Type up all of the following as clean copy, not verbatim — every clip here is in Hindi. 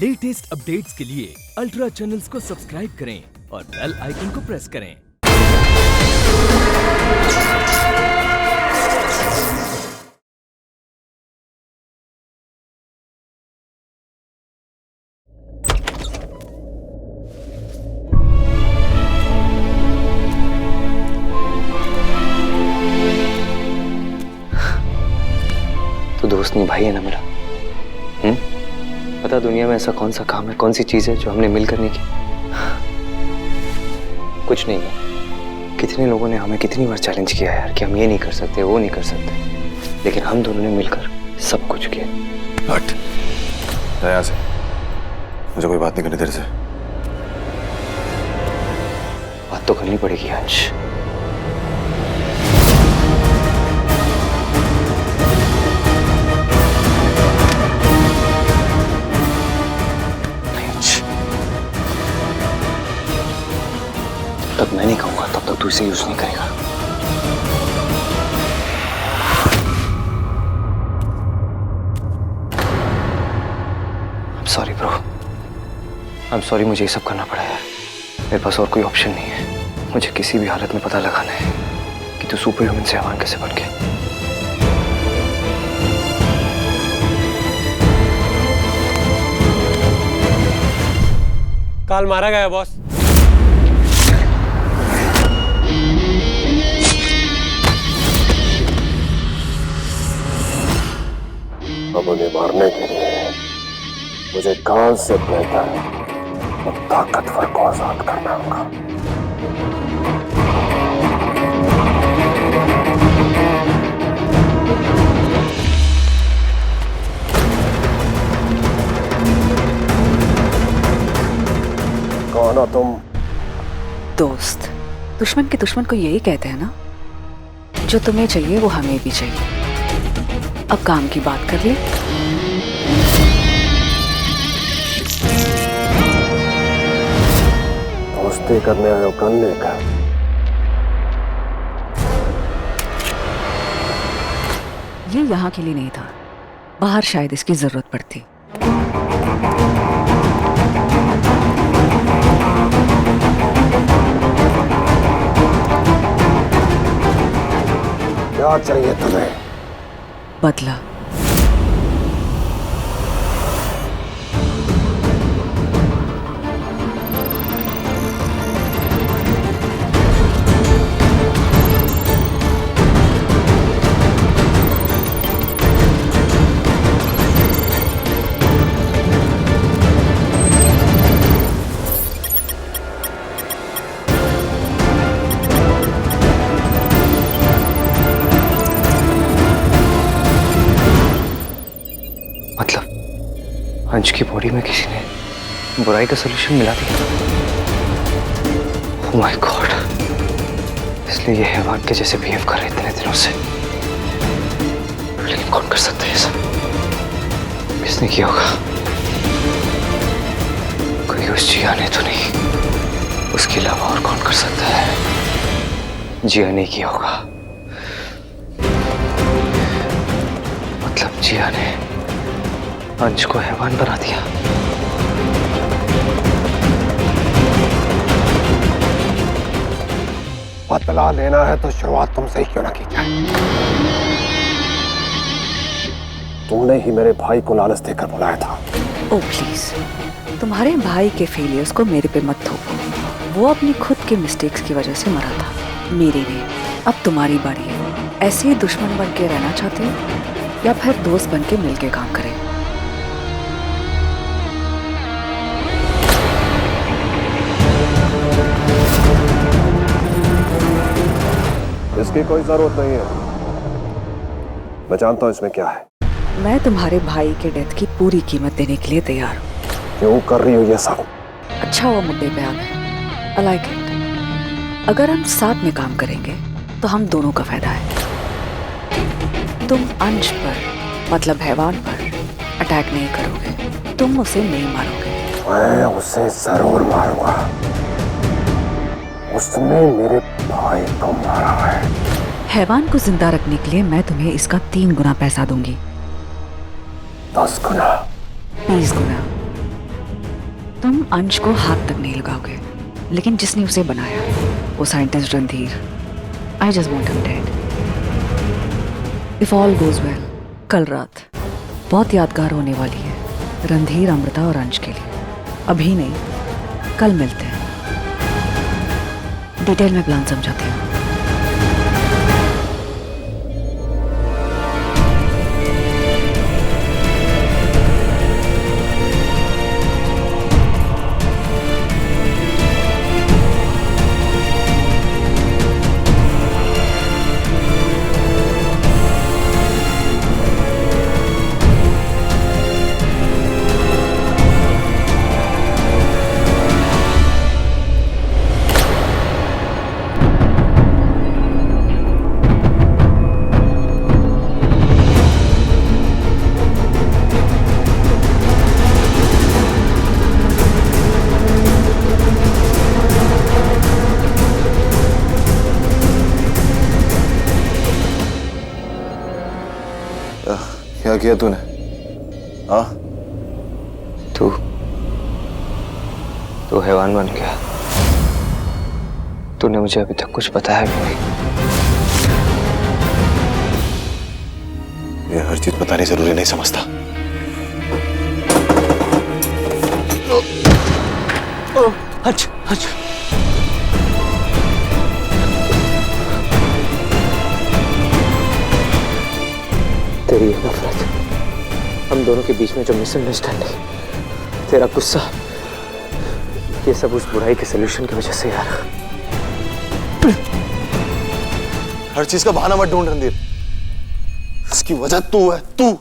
लेटेस्ट अपडेट्स के लिए अल्ट्रा चैनल्स को सब्सक्राइब करें और बेल आइकन को प्रेस करें। तो दोस्त नहीं भाई है ना मेरा। पता दुनिया में ऐसा कौन सा काम है, कौन सी चीज है जो हमने मिलकर नहीं की? कुछ नहीं है। कितने लोगों ने हमें कितनी बार चैलेंज किया यार कि हम ये नहीं कर सकते, वो नहीं कर सकते, लेकिन हम दोनों ने मिलकर सब कुछ किया। हट दया से, मुझे कोई बात नहीं करनी तेरे से। बात तो करनी पड़ेगी अंश। तब मैं नहीं कहूंगा तब तक तू इसे यूज नहीं करेगा। Sorry bro, I am sorry, मुझे ये सब करना पड़ा यार। मेरे पास और कोई ऑप्शन नहीं है। मुझे किसी भी हालत में पता लगाना है कि तू सुपर ह्यूमन से हैवान कैसे बन गया। काल मारा गया बॉस। अब उन्हें मारने के लिए मुझे काल से बेहतर और ताकतवर को आजाद करना होगा। कौन हो तुम? दोस्त। दुश्मन के दुश्मन को यही कहते हैं ना। जो तुम्हें चाहिए वो हमें भी चाहिए। अब काम की बात कर ले। दोस्ती करने आए हो करने का? ये यहाँ के लिए नहीं था, बाहर शायद इसकी जरूरत पड़ती। क्या चाहिए तुम्हें? बदला। मतलब अंश की बॉडी में किसी ने बुराई का सलूशन मिला दिया। ओह माय गॉड, इसलिए ये हैवान के जैसे बिहेव कर रहे इतने दिनों से। लेकिन कौन कर सकता है ये सब? किसने किया होगा? कोई उस जिया ने तो नहीं, उसके अलावा और कौन कर सकता है? जिया ने किया होगा। मतलब जिया ने अंश को हैवान बना दिया। बदला लेना है तो शुरुआत तुमसे ही क्यों ना की जाए? तुमने ही मेरे भाई को लालच देकर बुलाया था। ओ प्लीज, तुम्हारे भाई के फेलियर्स को मेरे पे मत थोपो। वो अपनी खुद के मिस्टेक्स की वजह से मरा था, मेरी नहीं। अब तुम्हारी बारी है। ऐसे ही दुश्मन बन के रहना चाहते हो या फिर दोस्त बन के मिलके काम करें? इसकी कोई जरूरत नहीं है। मैं जानता हूं इसमें क्या है। मैं तुम्हारे भाई के डेथ की पूरी कीमत देने के लिए तैयार हूँ। क्यों कर रही हो ये सब? अच्छा वो मुद्दे पे आ गए। I like it। अगर हम साथ में काम करेंगे तो हम दोनों का फायदा है। तुम अंश पर, मतलब हैवान पर अटैक नहीं करोगे, तुम उसे नहीं मारोगे। मैं उसे जरूर मारूंगा। उसने मेरे भाई को मारा है। हैवान को जिंदा रखने के लिए मैं तुम्हें इसका 3 गुना पैसा दूंगी। 10 गुना? 20 गुना। तुम अंश को हाथ तक नहीं लगाओगे, लेकिन जिसने उसे बनाया वो scientist Randhir, I just want him dead. If all goes well, कल रात बहुत यादगार होने वाली है रणधीर, अमृता और अंश के लिए। अभी नहीं, कल मिलते हैं, डिटेल में प्लान समझाती हूँ। क्या किया तूने? हाँ, तू हैवान बन गया। तूने मुझे अभी तक कुछ बताया भी नहीं। ये हर चीज बतानी जरूरी नहीं समझता। हज हज तेरी ये नफरत, हम दोनों के बीच में जो मिसअंडरस्टैंडिंग, तेरा गुस्सा, ये सब उस बुराई के सलूशन की वजह से यार। हर चीज का बहाना मत ढूंढ रणधीर, इसकी वजह तू है, तू।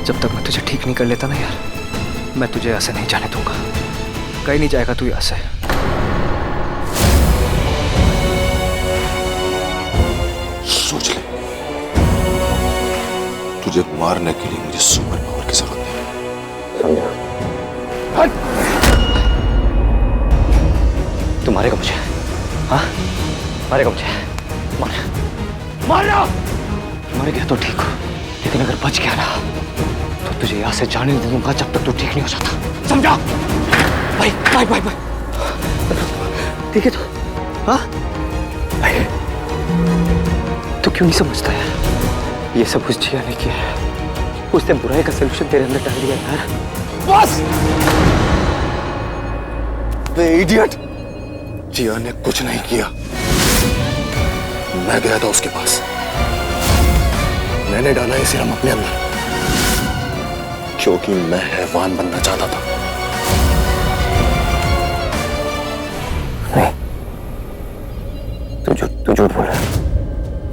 जब तक मैं तुझे ठीक नहीं कर लेता ना यार, मैं तुझे ऐसे नहीं जाने दूंगा। कहीं नहीं जाएगा तू यहाँ से। सोच ले, तुझे मारने के लिए मुझे सुपर पावर की जरूरत नहीं। हट! तू मारेगा मुझे? हाँ, मारेगा मुझे? मारना! मर गया तो ठीक हो, लेकिन अगर बच गया ना तो तुझे यहाँ से जाने नहीं दूंगा जब तक तू ठीक नहीं हो जाता। समझा? भाई भाई भाई भाई, ठीक है तो? हाँ भाई, तू क्यों नहीं समझता यार? ये सब कुछ जिया ने किया है। उसने बुराई का सलूशन तेरे अंदर डाल दिया यार। बस! बे इडियट, जिया ने कुछ नहीं किया। मैं गया था उसके पास, मैंने डाला ये सीरम अपने अंदर क्योंकि मैं हैवान बनना चाहता था। नहीं, तू झूठ बोल रहा है।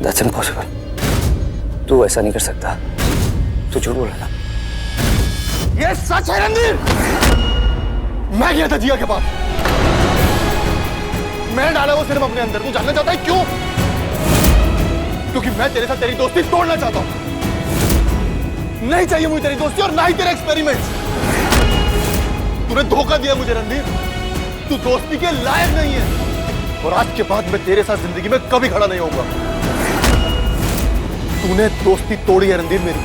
That's impossible. तू ऐसा नहीं कर सकता। तू झूठ बोल रहा है ना? ये सच है रणधीर। मैं गया था जिया के पास, मैंने डाला वो सीरम अपने अंदर। तू जानना चाहता है क्यों? क्योंकि मैं तेरे साथ तेरी दोस्ती तोड़ना चाहता हूं। नहीं चाहिए मुझे तेरी दोस्ती और ना ही तेरे एक्सपेरिमेंट्स। तूने धोखा दिया मुझे रणधीर, तू दोस्ती के लायक नहीं है और आज के बाद मैं तेरे साथ जिंदगी में कभी खड़ा नहीं होऊंगा। तूने दोस्ती तोड़ी है रणधीर मेरी।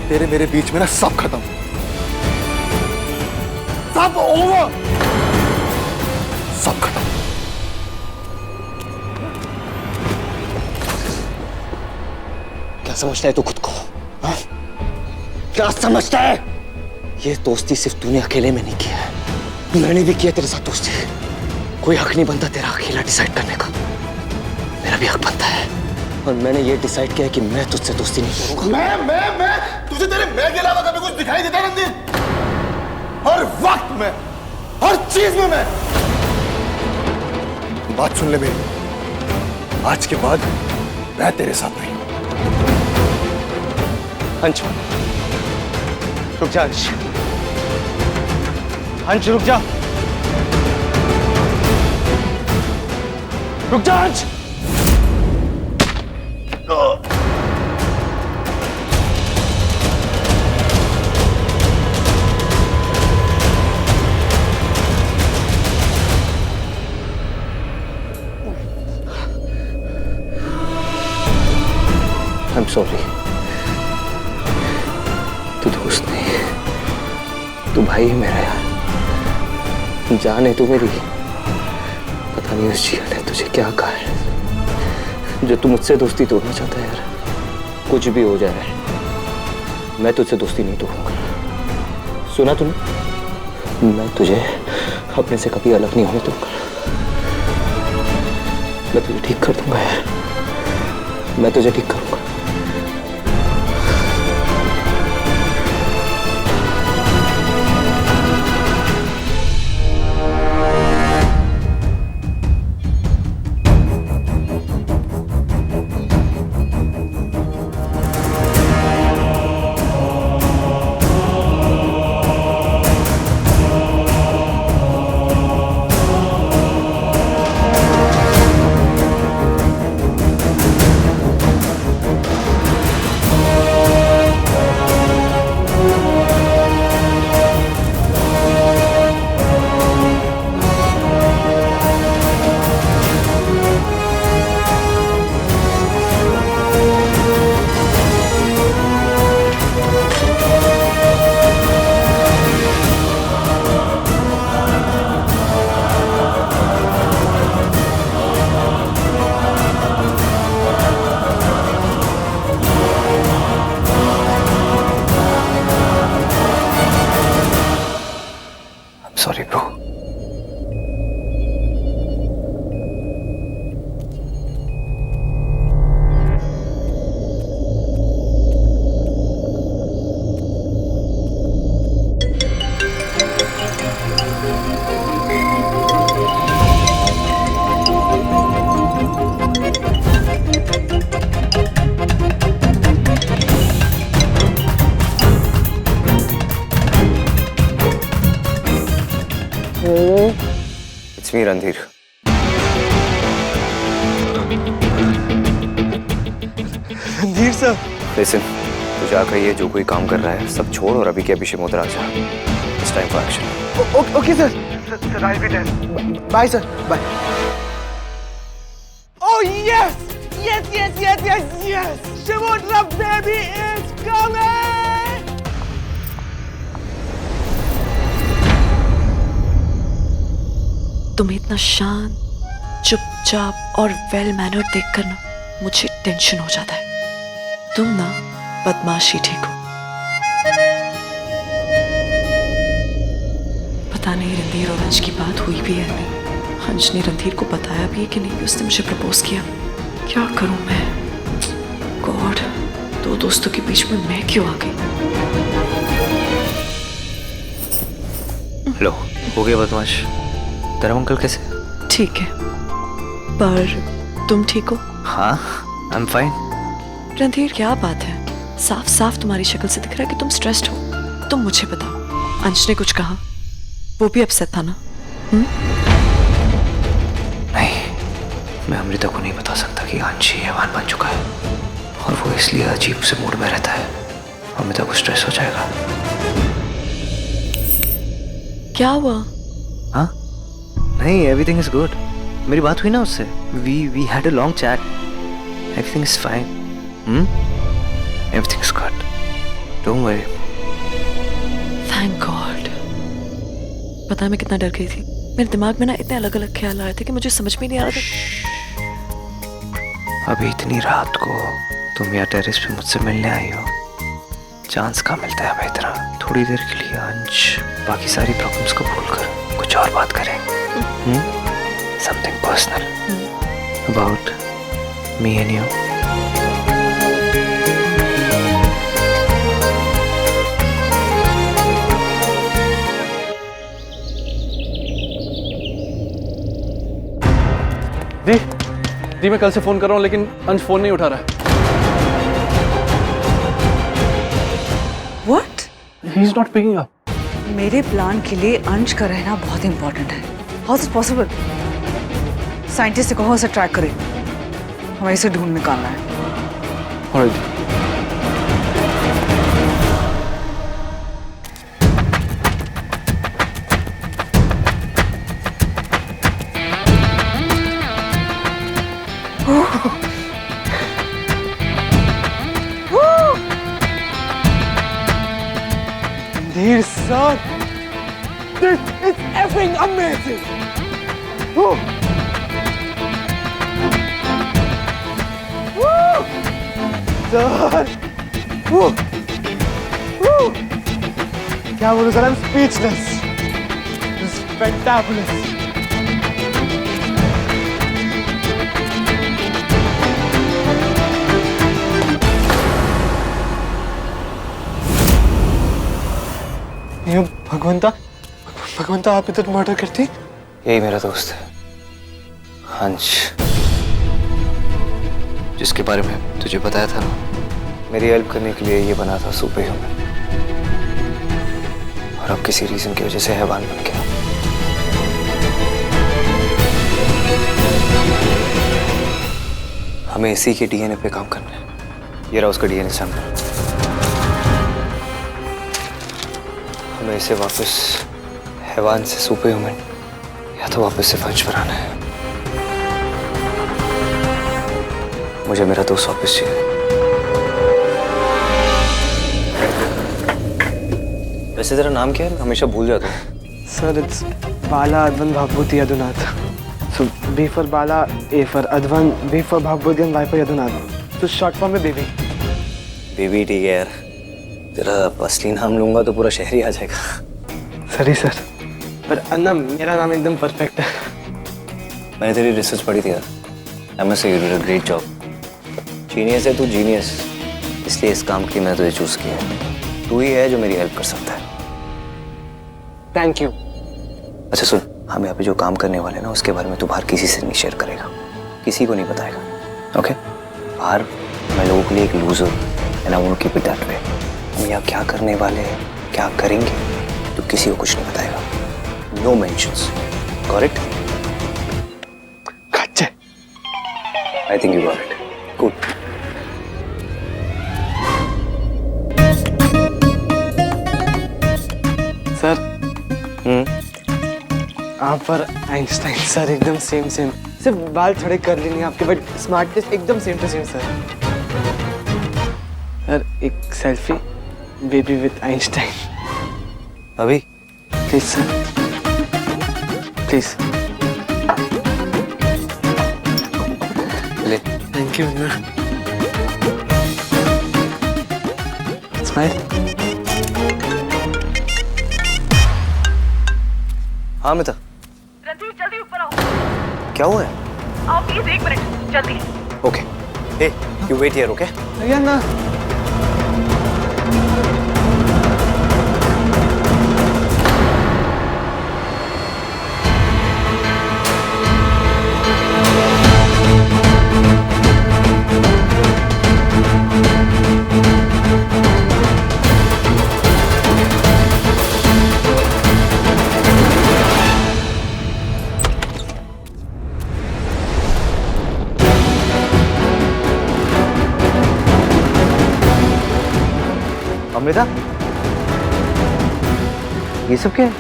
तेरे मेरे बीच में ना सब खत्म, सब ओवर, सब खत्म। क्या समझता है तू खुद को? हाँ? क्या समझता है? ये दोस्ती सिर्फ तूने अकेले में नहीं की है, मैंने भी किया तेरे साथ दोस्ती। कोई हक नहीं बनता तेरा अकेला डिसाइड करने का, मेरा भी हक बनता है। और मैंने ये डिसाइड किया है कि मैं तुझसे दोस्ती नहीं करूंगा। मैं तुझे तेरे मैं के अलावा कभी कुछ दिखाई देता रणधीर? हर वक्त में, हर चीज में मैं। बात सुन ले मेरी, आज के बाद मैं तेरे साथ नहीं। अंश, रुक जा अंश। अंश रुक जा, रुक जा अंश। तू भाई है मेरा यार, जान है तू मेरी। पता नहीं उस जिया ने तुझे क्या कहा है जो तू मुझसे दोस्ती तोड़ना चाहता है यार। कुछ भी हो जाए मैं तुझसे दोस्ती नहीं तोड़ूंगा। सुना तूने? मैं तुझे अपने से कभी अलग नहीं होने दूंगा। मैं तुझे ठीक कर दूंगा यार, मैं तुझे ठीक करूंगा। Sorry, bro. It's me, Randhir. Randhir sir. Listen, तू जाकर ये जो कोई काम कर रहा है सब छोड़ और अभी के अभी शिमोत्र आ जा। It's time for action. Okay sir. Sir I'll be there. Bye sir, bye. Oh yes! Yes, yes, yes, yes, yes! Shimotra baby is coming! तुम्हें इतना शांत, चुपचाप और वेल मैनर्ड देखकर ना मुझे टेंशन हो जाता है। तुम ना बदमाशी ठीक हो। पता नहीं रणधीर और अंश की बात हुई भी है नहीं। अंश ने रणधीर को बताया भी है कि नहीं उसने मुझे प्रपोज किया। क्या करूं मैं? गॉड, दो दोस्तों के बीच में मैं क्यों आ गई? हेलो, हो गया बदमाश? तेरा अंकल कैसे? ठीक है, पर तुम ठीक हो? हाँ, I'm fine. रणधीर क्या बात है? साफ साफ तुम्हारी शक्ल से दिख रहा है कि तुम स्ट्रेस्ड हो। तुम मुझे बताओ, अंश ने कुछ कहा? वो भी अपसेट था ना? नहीं, मैं अमृता को नहीं बता सकता कि अंश ही हैवान बन चुका है और वो इसलिए अजीब से मूड में रहता है। अमृता को स्ट्रेस हो जाएगा। क्या हुआ? हाँ? नहीं, एवरीथिंग इज गुड। मेरी बात हुई ना उससे। We had a long chat. Everything is fine. Everything is good. Don't worry. Thank God. पता है मैं कितना डर गई थी। मेरे दिमाग में ना इतने अलग अलग ख्याल आए थे कि मुझे समझ में नहीं आ रहा था। अभी इतनी रात को तुम यहाँ टेरेस पे मुझसे मिलने आई हो। चांस कहाँ मिलता है हमें इतना? थोड़ी देर के लिए अंश, बाकी सारी प्रॉब्लम्स को भूलकर कुछ और बात करें। Something personal about me and you. दी मैं कल से फोन कर रहा हूँ लेकिन अंश फोन नहीं उठा रहा है। What? He is not picking up. मेरे प्लान के लिए अंश का रहना बहुत इंपॉर्टेंट है। How is it possible? Scientist से कहो उसे ट्रैक करे। हमें इसे ढूंढ निकालना है। Alright. Randhir sir, This is effing amazing. Woo. Woo. Sir. Woo. Woo. क्या बोलूं sir? I'm speechless. This is fantabulous. ये भगवंता आप इधर मर्डर करती? यही मेरा दोस्त है, हंस, जिसके बारे में तुझे बताया था ना। मेरी हेल्प करने के लिए ये बना था सुपर ह्यूमन, और अब किसी रीजन की वजह से हैवान बन गया। हमें इसी के डीएनए पे काम करना है। ये रहा उसका डीएनए सैंपल। हमें इसे वापस हैवान से सुपर ह्यूमन या तो वापस से फंच पर आना है। मुझे मेरा दोस्त वापस चाहिए। वैसे तेरा नाम क्या है? मैं हमेशा भूल जाता हूँ। Sir it's Bala Adhavan Bhagwati Yadunath. So B for Bala, A for Advan, B for Bhagwati and Y for Yadunath. तो शॉर्ट फॉर्म में बेबी। बेबी ठीक है यार, तेरा असली नाम लूंगा तो पूरा शहर ही आ जाएगा। सॉरी सर, पर अन्ना मेरा नाम एकदम परफेक्ट है। मैंने तेरी रिसर्च पढ़ी थी यार। I must say you did a great job. Genius है तू, जीनियस। इसलिए इस काम के लिए मैंने तुझे चूज किया है। तू ही है जो मेरी हेल्प कर सकता है। Thank you. अच्छा सुन, हम यहाँ पे जो काम करने वाले हैं ना, उसके बारे में तू बाहर किसी से नहीं शेयर करेगा, किसी को नहीं बताएगा, ओके? बाहर मैं लोगों के लिए एक loser and I want to keep it that way. हम यहाँ क्या करने वाले हैं, क्या करेंगे, तो किसी को कुछ नहीं बताएगा। No mentions, correct? Gotcha. I think you got it. Good. Sir आप और आइंस्टाइन सर एकदम सेम। सिर्फ बाल थोड़े कर्ली नहीं आपके, बट स्मार्टनेस एकदम same to same sir. Sir एक सेल्फी बेबी विद आइंस्टाइन। अभी प्लीज सर, प्लीज। ले। Thank you Anna. स्माइल। हाँ मिता, रणधीर जल्दी ऊपर आओ। क्या हुआ है? आओ प्लीज, 1 मिनट जल्दी। Okay, hey you wait here, okay? Anna. Amrita, ये सब क्या है?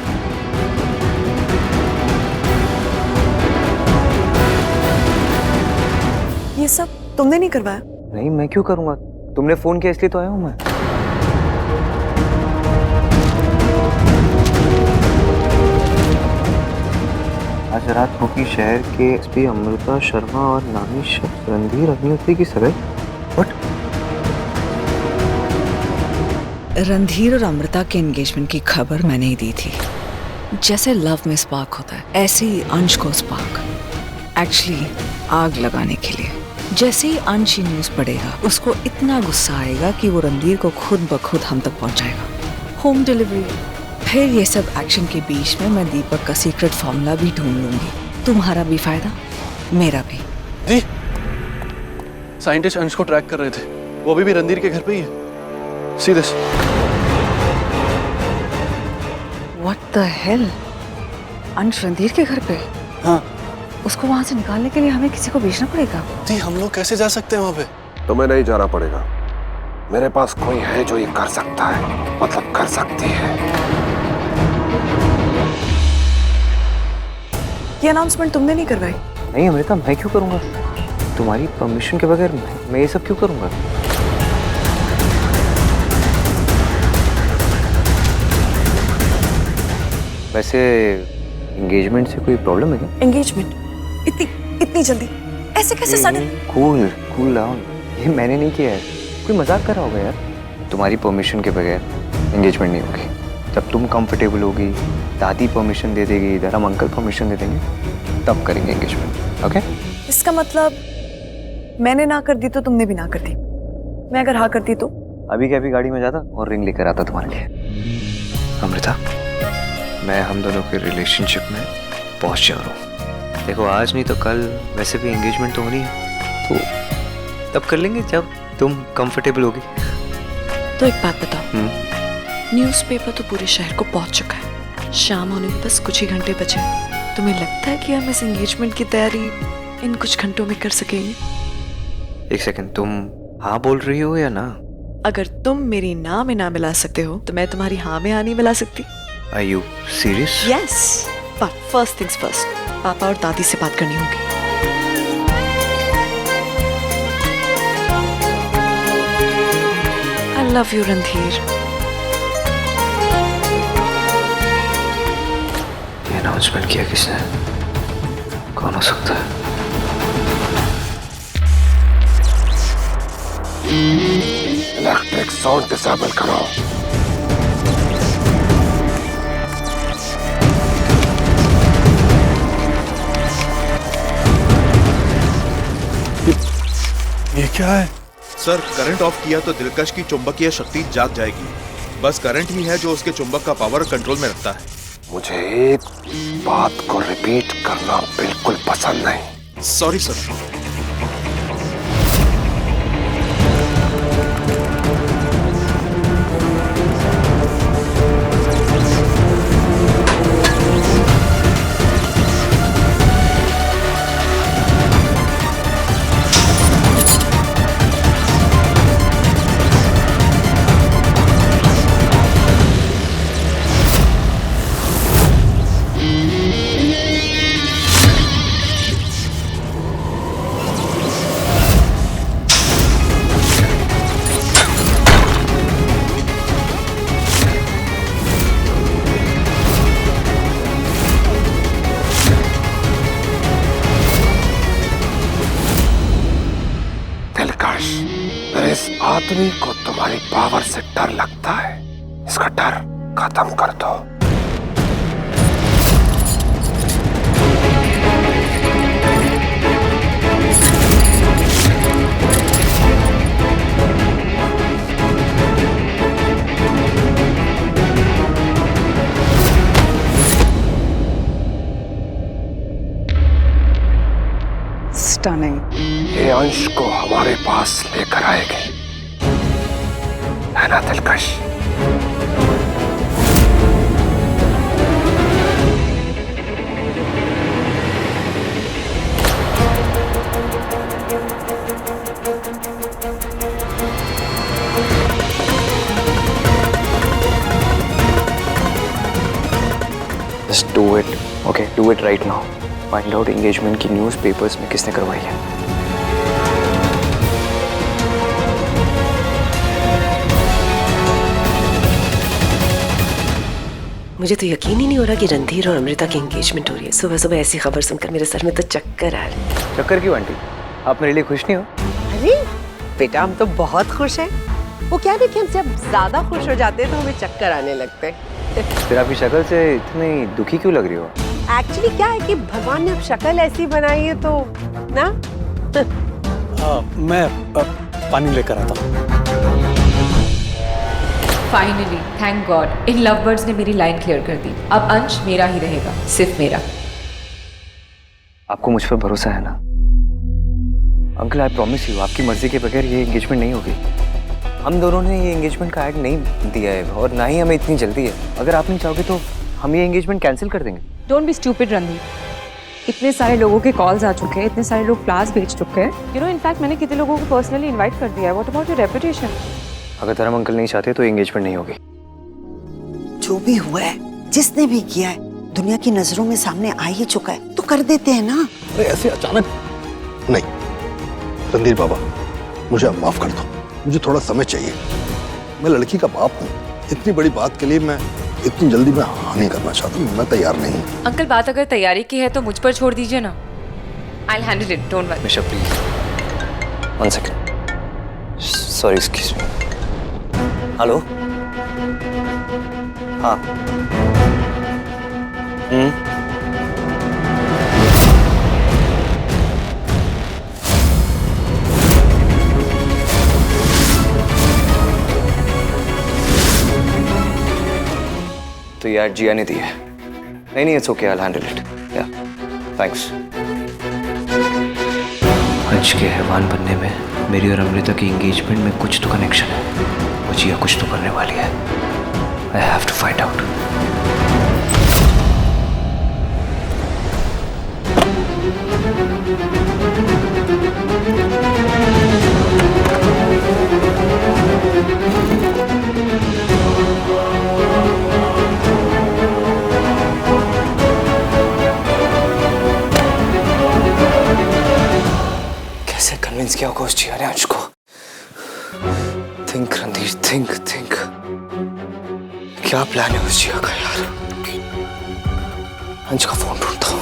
ये सब तुमने नहीं करवाया? नहीं, मैं क्यों करूंगा? तुमने फोन किया इसलिए तो आया हूं मैं। आज रात होगी शहर के एसपी अमृता शर्मा और नामी शख्स रणधीर अग्निहोत्री की सगाई। व्हाट? रणधीर और अमृता के एंगेजमेंट की खबर मैंने ही दी थी। जैसे लव में स्पार्क होता है, ऐसे ही अंश को स्पार्क, एक्चुअली आग लगाने के लिए। जैसे ही अंश ही न्यूज़ पढ़ेगा, उसको इतना गुस्सा आएगा कि वो रणधीर को खुद ब खुद हम तक पहुंचाएगा। Home delivery. फिर ये सब एक्शन के बीच में मैं दीपक का सीक्रेट फॉर्मूला भी ढूंढ लूंगी। तुम्हारा भी फायदा, मेरा भी। दी, साइंटिस्ट अंश को ट्रैक कर रहे थे। वो अभी भी रणधीर के घर पे ही है। See this. What the hell? अंश रणधीर के घर पे? हाँ। उसको वहाँ से निकालने के लिए हमें किसी को भेजना पड़ेगा। दी, हम लोग कैसे जा सकते हैं वहाँ पे? तुम्हें नहीं जाना पड़ेगा। मेरे पास कोई है जो ये कर सकता है, मतलब कर सकती है। ये अनाउंसमेंट तुमने नहीं करवाई? नहीं अमृता, मैं क्यों करूंगा? तुम्हारी परमिशन के बगैर मैं ये सब क्यों करूंगा? वैसे एंगेजमेंट से कोई प्रॉब्लम है क्या? एंगेजमेंट इतनी जल्दी ऐसे कैसे सडन? कूल डाउन, ये मैंने नहीं किया है, कोई मजाक कर रहा होगा यार। तुम्हारी परमिशन के बगैर एंगेजमेंट नहीं होगी। जब तुम कंफर्टेबल होगी, दादी परमिशन दे देगी, इधर हम अंकल परमिशन दे देंगे, तब करेंगे एंगेजमेंट। ओके? इसका मतलब मैंने ना कर दी तो तुमने भी ना कर दी, मैं अगर हाँ करती तो? अभी के अभी गाड़ी में जाता और रिंग लेकर आता तुम्हारे लिए। अमृता, मैं हम दोनों के रिलेशनशिप में पहुंच जा रहा हूँ। देखो आज नहीं तो कल वैसे भी एंगेजमेंट तो होनी है, तो तब कर लेंगे जब तुम कंफर्टेबल होगी। तो एक बात बताओ, न्यूज़पेपर तो पूरे शहर को पहुंच चुका है, शाम होने में बस कुछ ही घंटे बचे। तुम्हें लगता है कि हम इस एंगेजमेंट की तैयारी इन कुछ घंटों में कर सकेंगे? एक सेकंड, तुम हाँ बोल रही हो या ना? अगर तुम मेरी ना में ना मिला सकते हो तो मैं तुम्हारी हाँ में हाँ नहीं मिला सकती। Are you serious? Yes, but first things first, पापा और दादी से बात करनी होगी। I love you, Randhir. ये अनाउंसमेंट किया किसने? कौन हो सकता है? इलेक्ट्रिक साउंड डिसेबल करो। ये क्या है? सर, करंट ऑफ किया तो दिलकश की चुंबकीय शक्ति जाग जाएगी। बस करंट ही है जो उसके चुंबक का पावर कंट्रोल में रखता है। मुझे एक बात को रिपीट करना बिल्कुल पसंद नहीं। Sorry sir. इस आदमी को तुम्हारी पावर से डर लगता है, इसका डर खत्म कर दो। Stunning. ये अंश को हमारे पास लेकर आएगी, है ना दिलकश? Just do it, okay? Do it right now. Find out engagement की न्यूज़ पेपर्स में किसने करवाई है। मुझे तो यकीन ही नहीं हो रहा कि रणधीर और अमृता की एंगेजमेंट हो रही है। सुबह सुबह ऐसी खबर सुनकर मेरे सर में तो चक्कर आ रहे हैं। चक्कर क्यों आंटी? आप मेरे लिए खुश नहीं हो? अरे बेटा, हम तो बहुत खुश हैं। वो क्या है कि हम जब ज्यादा खुश हो जाते हैं तो हमें चक्कर आने लगते हैं। फिर आपकी शक्ल से इतनी दुखी क्यों लग रही हो? एक्चुअली क्या है कि भगवान ने अब शक्ल ऐसी बनाई है तो ना। मैं पानी लेकर आता हूँ। Finally, thank God, in love birds ने मेरी लाइन क्लियर कर दी। अब अंश मेरा ही रहेगा, सिर्फ मेरा। आपको मुझ पर भरोसा है ना? अंकल, आई प्रॉमिस यू, आपकी मर्जी के बगैर ये एंगेजमेंट नहीं होगी। हम दोनों ने ये एंगेजमेंट का ऐड नहीं दिया है और ना ही हमें इतनी जल्दी है। अगर आप नहीं चाहोगे तो हम ये एंगेजमेंट कैंसिल कर देंगे। डोंट बी स्टूपिड रणधीर, इतने सारे लोगों के कॉल्स आ चुके हैं, इतने सारे लोग फ्लावर्स भेज चुके हैं। यू नो, इनफैक्ट मैंने कितने लोगों को पर्सनली इनवाइट कर दिया है। What about your reputation? अगर धर्म अंकल नहीं चाहते तो एंगेजमेंट नहीं होगी। जो भी हुआ है, जिसने भी किया है, दुनिया की नजरों में सामने आ ही चुका है, तो कर देते हैं ना। अरे ऐसे अचानक नहीं। रणधीर बाबा, मुझे अब माफ कर दो, मुझे थोड़ा समय चाहिए। मैं लड़की का बाप हूँ, इतनी बड़ी बात के लिए मैं इतनी जल्दी मैं हाँ नहीं करना चाहता, मैं तैयार नहीं। अंकल बात अगर तैयारी की है तो मुझ पर छोड़ दीजिए ना। I'll handle it, don't worry. Misha please 1 second, sorry excuse me. Hello, हाँ तो यार जिया ने दी है। नहीं it's okay, I will handle it. Yeah thanks. Ansh के हैवान बनने में मेरी और अमृता की एंगेजमेंट में कुछ तो कनेक्शन है। वो जिया कुछ तो करने वाली है। I have to find out. कैसे कन्विंस किया होगा उस जिया ने अंश को? थिंक रणधीर, थिंक क्या प्लान है उस जिया का यार? अंश का फोन ढूंढता हूँ।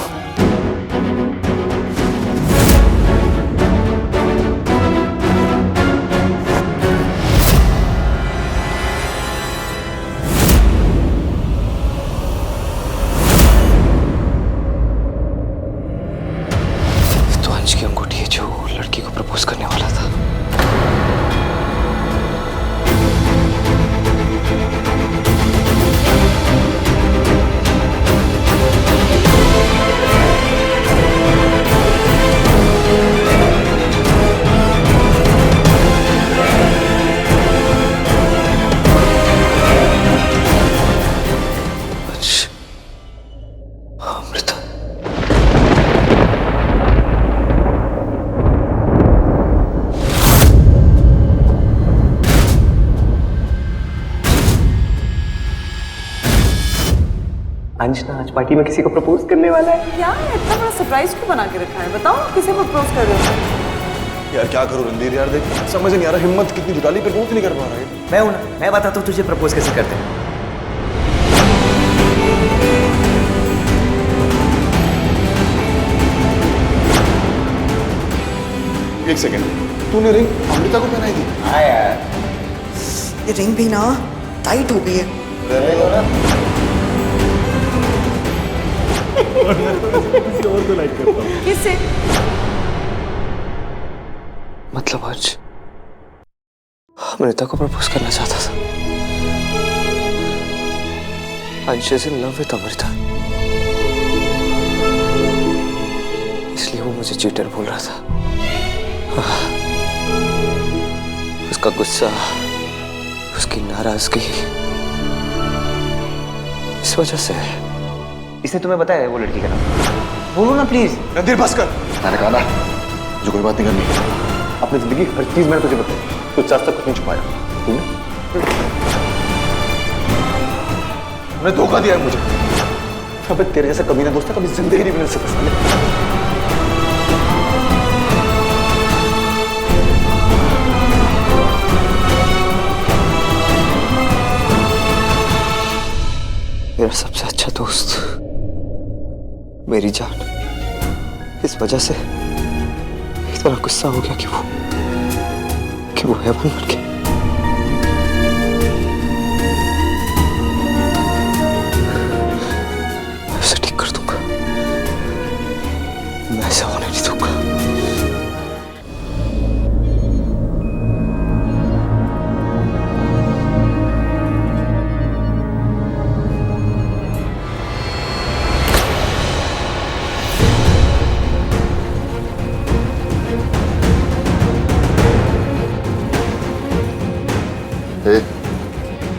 तो अंश की अंगूठी है जो लड़की को प्रपोज करने वाला था। अमृता, अंश ना आज पार्टी में किसी को प्रपोज करने वाला है। क्या है, इतना बड़ा सरप्राइज क्यों बना के रखा है? बताओ किसे प्रपोज कर रहे हो? यार क्या करूं रणधीर यार, देख समझ नहीं आ रहा, हिम्मत कितनी जुटा ली, प्रपोज नहीं कर पा रहा है। मैं हूं ना, मैं बताता हूँ तुझे प्रपोज कैसे करते हैं। एक सेकंड, तूने रिंग अमृता को पहनाई थी? हाँ यार, ये रिंग भी ना टाइट हो गई है। किसी और को लाइक करता हूं। किससे? मतलब आज अमृता को प्रपोज करना चाहता था। अंश is in love with Amrita, इसलिए वो मुझे चीटर बोल रहा था। उसका गुस्सा, उसकी नाराजगी इस वजह से है। इसने तुम्हें बताया है वो लड़की का नाम? बोलो ना प्लीज। रणधीर बस कर, मैंने कहा ना जो कोई बात नहीं करनी। अपनी जिंदगी हर चीज मैंने तुझे बताई, तुझसे आज तक कुछ नहीं छुपाया। तूने धोखा दिया है मुझे। अबे तेरे जैसा कमीना दोस्त कभी जिंदगी नहीं मिल सकता साले। मेरा सबसे अच्छा दोस्त, मेरी जान, इस वजह से इतना गुस्सा हो गया कि वो हैवान बन गया। मैं उसे ठीक कर दूंगा, मैं ऐसा होने नहीं दूंगा।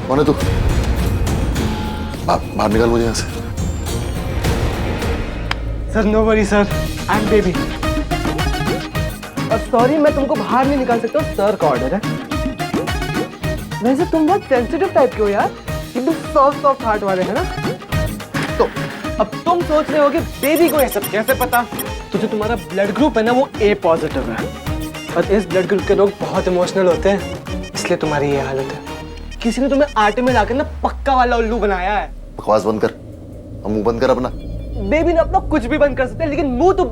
कौन है तू? बाहर निकाल मुझे यहाँ से। Sir no worry sir, I am baby. और सॉरी मैं तुमको बाहर नहीं निकाल सकता, सर का ऑर्डर है। वैसे तुम बहुत सेंसिटिव टाइप के हो यार, एकदम सॉफ्ट हार्ट वाले है ना। तो अब तुम सोच रहे हो कि बेबी को ये सब कैसे पता? तो जो तुम्हारा ब्लड ग्रुप है ना वो ए पॉजिटिव है, और इस ब्लड ग्रुप के लोग बहुत इमोशनल होते हैं, इसलिए तुम्हारी ये हालत है। किसी ने तुम्हें आटे में लाकर ना पक्का वाला उल्लू बनाया है। बकवास बंद कर, अब मुंह बंद कर अपना। बेबी ने अपना कुछ भी बंद कर सकते हैं, लेकिन मुंह तो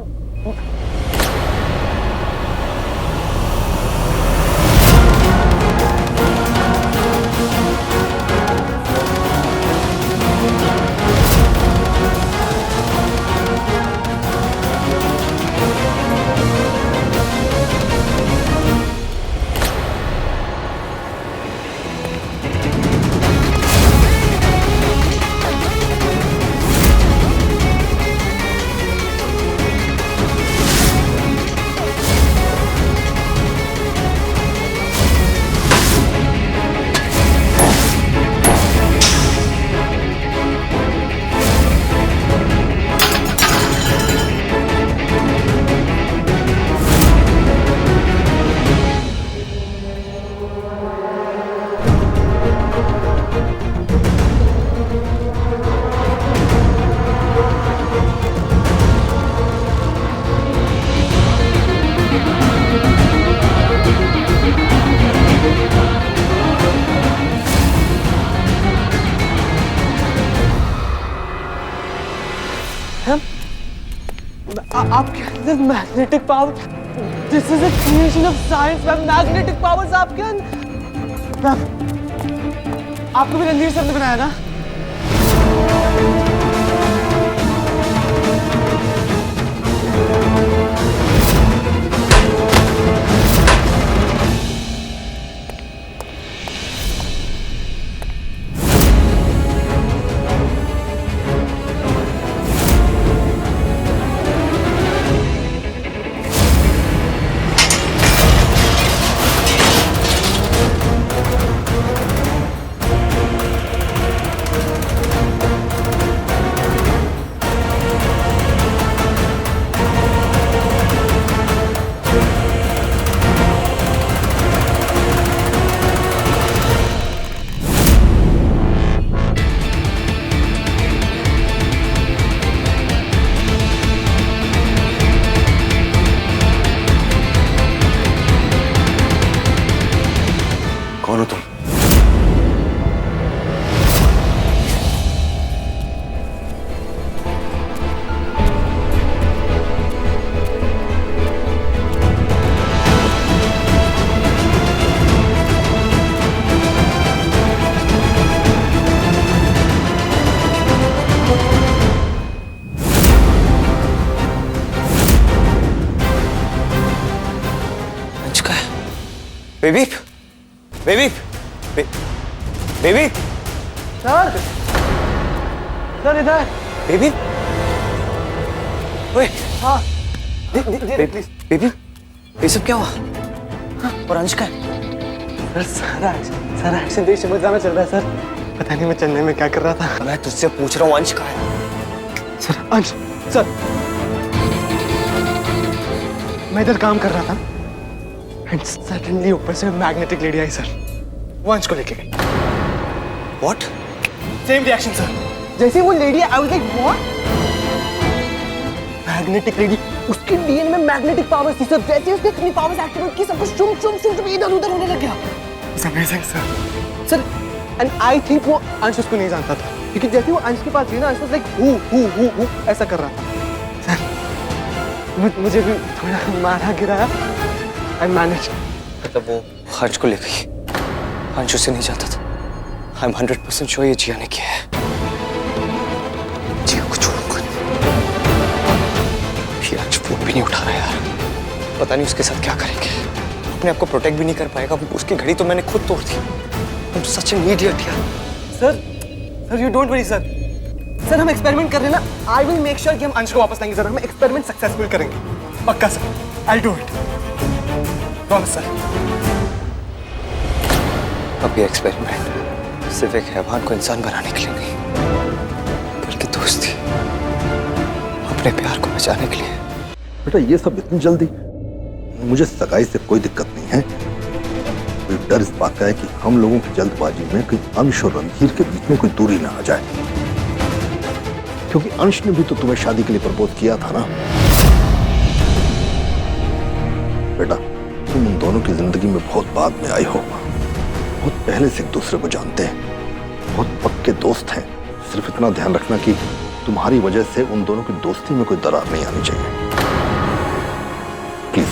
आपके अंदर magnetic power, this is a creation of science ma'am. Magnetic powers आपके अंदर। मैम, आपको भी रणधीर सर ने बनाया ना? कौन हो तुम? Baby, baby, baby, sir, sir इधर। बेबी, ओए, हाँ, बेबी, ये सब क्या हुआ? हाँ, और अंश का है? सारा एक्शन देश में चल रहा है सर। पता नहीं मैं चेन्नई में क्या कर रहा था। मैं तुझसे पूछ रहा हूँ अंश का है? सर, अंश, सर, मैं इधर काम कर रहा था एंड सडनली ऊपर से मैग्नेटिक लेडी आई सर, वो अंश को लेके गई। What? सेम रिएक्शन सर, जैसे वो lady I was like what? Magnetic lady, उसकी डीएनए में मैग्नेटिक पावर्स थी सर। जैसे उसने अपनी पावर्स एक्टिवेट की, सब कुछ शुम इधर उधर होने लग गया। It's amazing sir. Sir, and I think वो अंश उसको नहीं जानता था, क्योंकि जैसे वो अंश के पास गई ना, अंश वाज लाइक हु ऐसा कर रहा था। सर, मुझे भी थोड़ा मारा गिराया। I managed. मतलब वो अंश को ले गई। अंश उसे नहीं जानता था। I'm 100% sure ये जिया ने किया है। जिया को छोड़ूंगा नहीं। ये अंश फोन भी नहीं उठा रहा यार। पता नहीं उसके साथ क्या करेंगे। अपने आप को प्रोटेक्ट भी नहीं कर पाएगा। उसकी घड़ी तो मैंने खुद तोड़ दी। I'm such an idiot यार। Sir, you don't worry sir. Sir, हम एक्सपेरिमेंट कर रहे हैं ना। I will make sure कि हम अंश को वापस लाएंगे सर। हम एक्सपेरिमेंट सक्सेसफुल करेंगे। पक्का sir. I'll do it. Promise sir. अब ये एक्सपेरिमेंट सिर्फ एक हैवान को इंसान बनाने के लिए नहीं, बल्कि दोस्ती, अपने प्यार को बचाने के लिए। बेटा ये सब इतनी जल्दी? मुझे सगाई से कोई दिक्कत नहीं है। कोई डर इस बात का है कि हम लोगों की जल्दबाजी में कहीं अंश और रणधीर के बीच में कोई दूरी ना आ जाए, क्योंकि अंश ने भी तो तुम्हें शादी के लिए प्रपोज किया था ना। बेटा तुम उन दोनों की जिंदगी में बहुत बाद में आई हो, बहुत पहले से एक दूसरे को जानते हैं, बहुत पक्के दोस्त हैं। सिर्फ इतना ध्यान रखना कि तुम्हारी वजह से उन दोनों की दोस्ती में कोई दरार नहीं आनी चाहिए। प्लीज,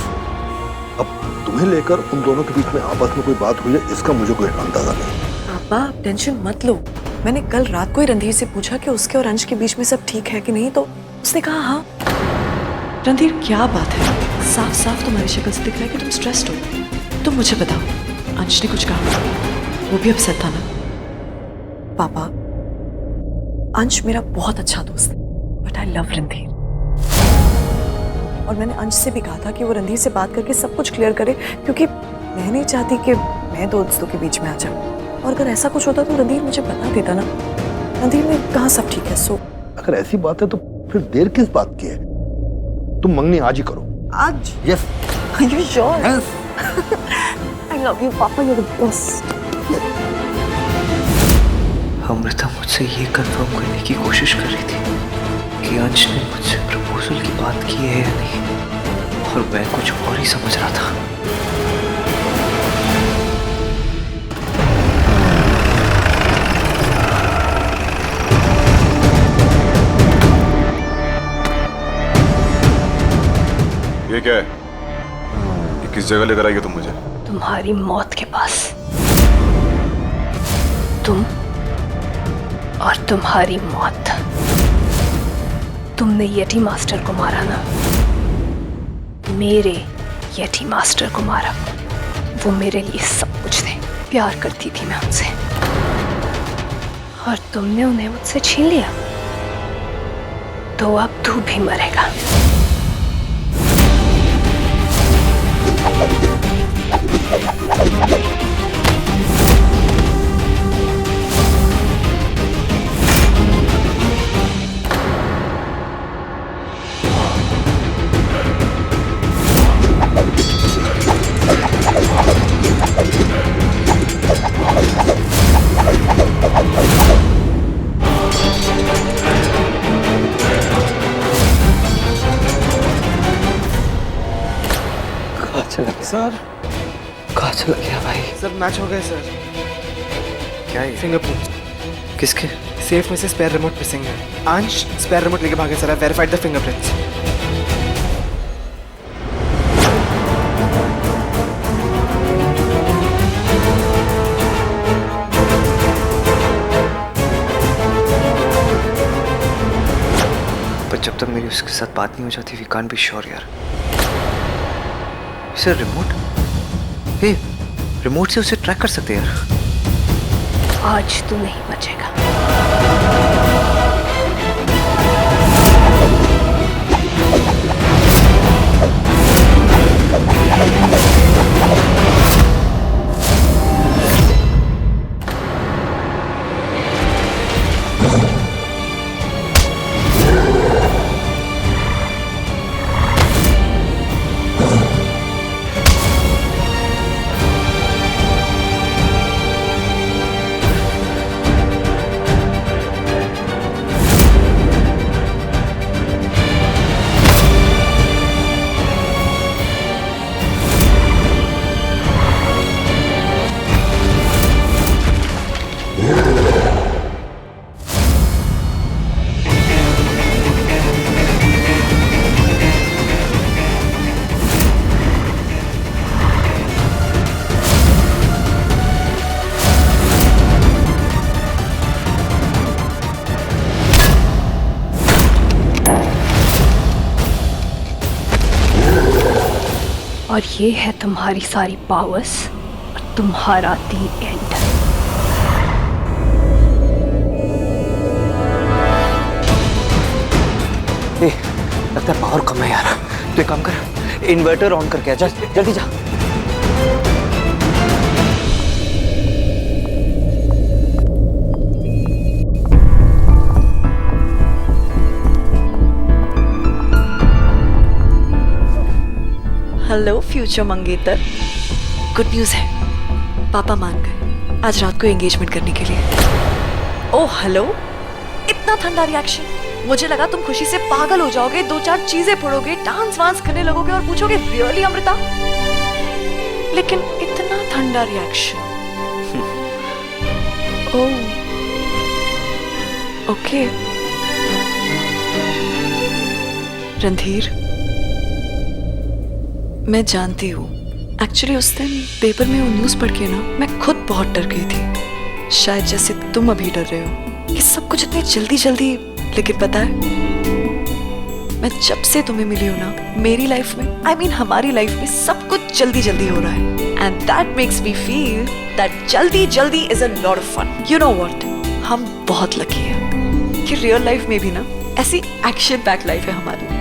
अब तुम्हें लेकर उन दोनों के बीच में आपस में कोई बात हुई है इसका मुझे कोई अंदाजा नहीं। पापा आप टेंशन मत लो। मैंने कल रात को ही रणधीर से पूछा कि उसके और अंश के बीच में सब ठीक है कि नहीं, तो उसने कहा हाँ। रणधीर क्या बात है? साफ साफ तुम्हारी शक्ल से दिख रहा है कि तुम स्ट्रेस्ड हो। तुम मुझे बताओ, अंश ने कुछ कहा? वो भी अपसेट था ना? पापा, अंश मेरा बहुत अच्छा दोस्त है, बट आई लव रणधीर। और मैंने अंश से भी कहा था कि वो रणधीर से बात करके सब कुछ क्लियर करे, क्योंकि मैं नहीं चाहती कि मैं दोस्तों के बीच में आ जाऊं। और अगर ऐसा कुछ होता तो रणधीर मुझे बता देता ना। रणधीर ने कहा सब ठीक है। सो अगर ऐसी बात है तो फिर देर किस बात की है? तुम मंगनी आज ही करो। आज? Yes. Are you sure? Yes. I love you, Papa. You're the best. Amrita मुझसे ये कंफर्म करने की कोशिश कर रही थी कि अंश ने मुझसे प्रपोजल की बात की है या नहीं, और मैं कुछ और ही समझ रहा था। ये क्या है? ये किस जगह लेकर आई तुम मुझे? तुम्हारी मौत के पास। तुम और तुम्हारी मौत। तुमने येटी मास्टर को मारा ना? मेरे येटी मास्टर को मारा। वो मेरे लिए सब कुछ थे। प्यार करती थी मैं उनसे, और तुमने उन्हें मुझसे छीन लिया। तो अब तू भी मरेगा। सर कहाँ चला गया भाई? सर मैच हो गया सर। क्या है? फिंगरप्रिंट। किसके? सेफ में से स्पेयर रिमोट मिसिंग है। अंश स्पेयर रिमोट लेके भागे sir. I verified the fingerprints. पर जब तक मेरी उसके साथ बात नहीं हो जाती, वी कांट बी श्योर यार। सर रिमोट, हे रिमोट से उसे ट्रैक कर सकते हैं यार। आज तू नहीं बचेगा। और ये है तुम्हारी सारी पावर्स और तुम्हारा दी एंड। लगता है पावर कम है यार। तो एक काम कर, इन्वर्टर ऑन करके आ जा, जल्दी जा। हेलो फ्यूचर मंगेतर, गुड न्यूज़ है, पापा मान गए आज रात को एंगेजमेंट करने के लिए। ओह हेलो, इतना ठंडा रिएक्शन। मुझे लगा तुम खुशी से पागल हो जाओगे, दो चार चीजें फोड़ोगे, डांस वांस करने लगोगे और पूछोगे रियली अमृता, लेकिन इतना ठंडा रिएक्शन। ओह, ओके। रणधीर, मैं जानती हूँ, एक्चुअली उस दिन पेपर में वो न्यूज़ पढ़ के ना मैं खुद बहुत डर गई थी, शायद जैसे तुम अभी डर रहे हो कि सब कुछ इतनी जल्दी जल्दी। लेकिन पता है, मैं जब से तुम्हें मिली हूँ ना, मेरी लाइफ में, I mean हमारी लाइफ में सब कुछ जल्दी जल्दी हो रहा है। And that makes me feel that जल्दी जल्दी is a lot of fun. You know what, हम बहुत लकी हैं कि रियल लाइफ में भी ना ऐसी एक्शन पैक लाइफ है हमारी।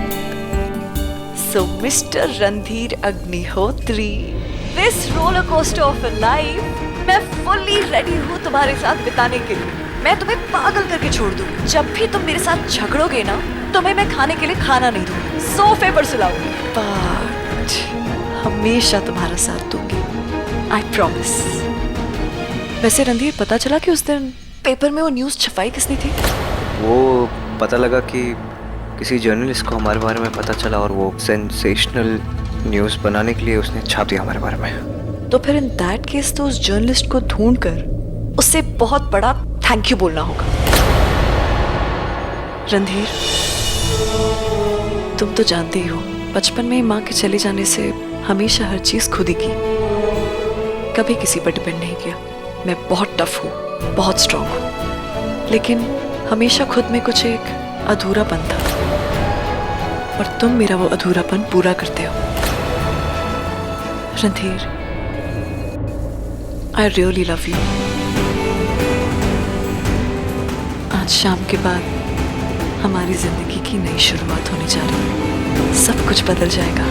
So mister Randhir Agnihotri, this roller coaster of a life मैं फुल्ली रेडी हूँ तुम्हारे साथ बिताने के लिए। मैं तुम्हें पागल करके छोड़ दूंगी। जब भी तुम मेरे साथ झगड़ोगे ना, तुम्हें मैं खाने के लिए खाना नहीं दूंगी, सोफे पर सुलाऊंगी, बट हमेशा तुम्हारा साथ दूंगी, आई प्रॉमिस। वैसे रणधीर, पता चला कि उस दिन पेपर में वो न्यूज़ छपाई किसने थी? वो पता लगा कि किसी जर्नलिस्ट को हमारे बारे में पता चला और वो सेंसेशनल न्यूज़ बनाने के लिए उसने छाप दिया हमारे बारे में। तो फिर इन दैट केस तो उस जर्नलिस्ट को ढूंढकर उससे बहुत बड़ा थैंक यू बोलना होगा। रणधीर, तुम तो जानते ही हो, बचपन में माँ के चले जाने से हमेशा हर चीज खुद ही की, कभी किसी पर डिपेंड नहीं किया। मैं बहुत टफ हूँ, बहुत स्ट्रांग हूँ, लेकिन हमेशा खुद में कुछ एक अधूरापन था, और तुम मेरा वो अधूरापन पूरा करते हो। Randhir, I really love you. आज शाम के बाद हमारी जिंदगी की नई शुरुआत होने जा रही है। सब कुछ बदल जाएगा,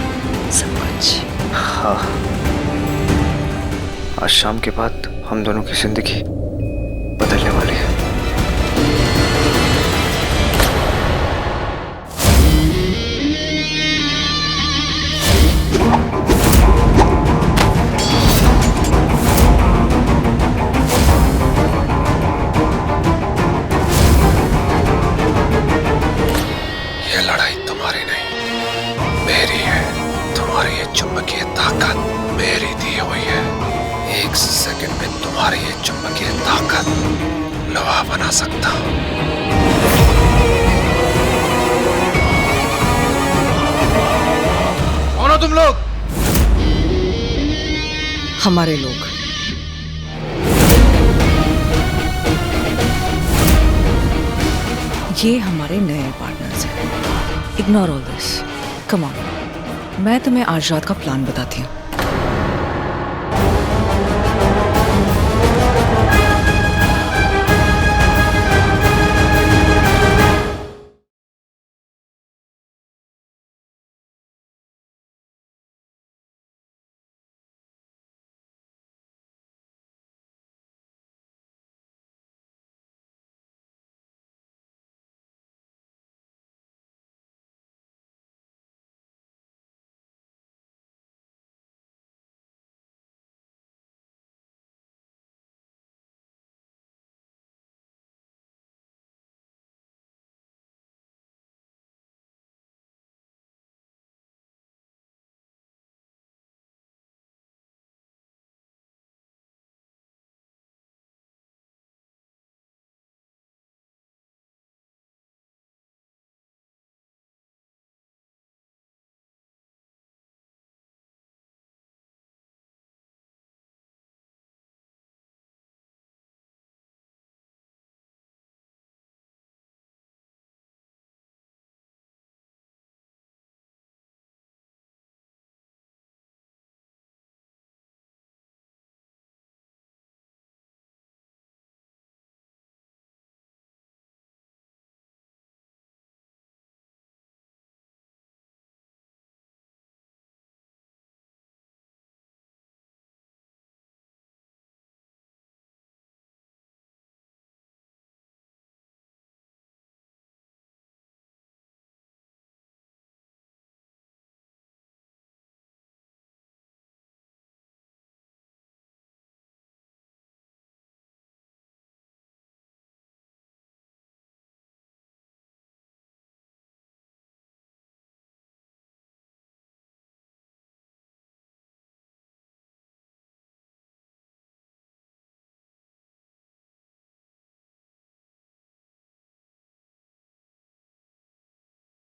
सब कुछ। हाँ, आज शाम के बाद हम दोनों की जिंदगी बदलने वाली है। ये लड़ाई तुम्हारी नहीं, मेरी है। तुम्हारी ये चुंबकीय ताकत मेरी दी हुई है। एक सेकंड में तुम्हारी ये चुंबकीय ताकत लोहा बना सकता हूं। कौन हो तुम लोग? हमारे लोग। ये हमारे नए पार्टनर्स हैं। Ignore all this, come on. मैं तुम्हें आज रात का प्लान बताती हूँ।